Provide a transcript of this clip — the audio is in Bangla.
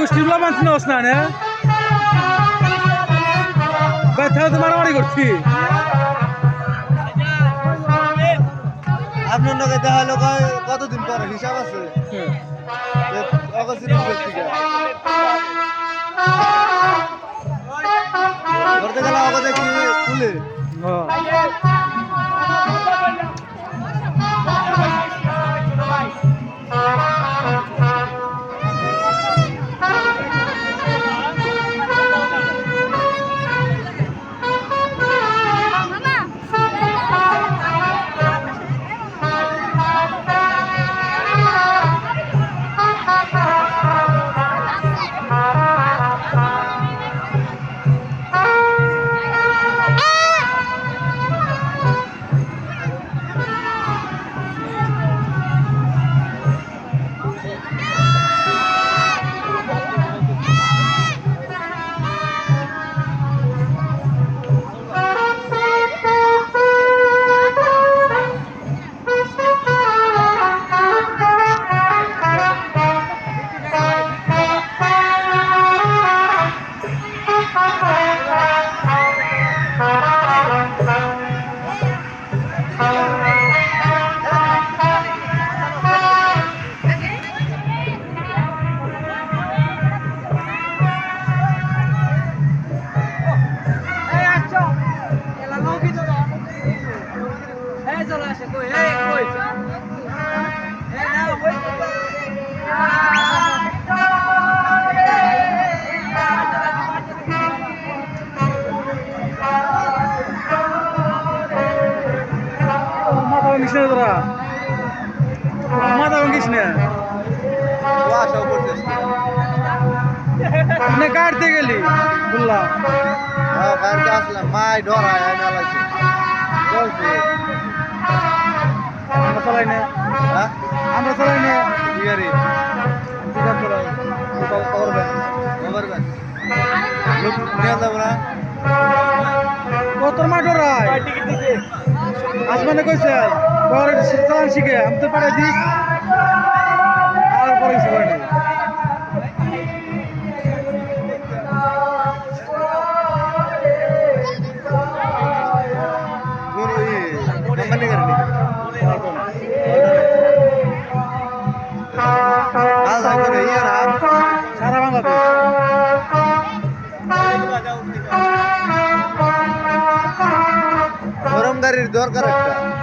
গোষ্ঠীর গুলো মানছি না না ব্যথা তো মারামারি করছি আপনার লোকে দেখা হলো কতদিন পরে হিসাব আছে করতে গেলে আমাদের কি খুলে তোরা মাথা ভাঙিস না কাটতে গেলি বললাম কাটতে আসলাম মাই ডরায় আমরা চালাই না আমরা চালাই না বিয়ারি তোর মা ডরায় আসমানে কইছে পরে চালান শিখে আমি তো পাঠাই দিস আর পরে কিছু করেনি সারা বাংলাদেশ গরম গাড়ির দরকার একটা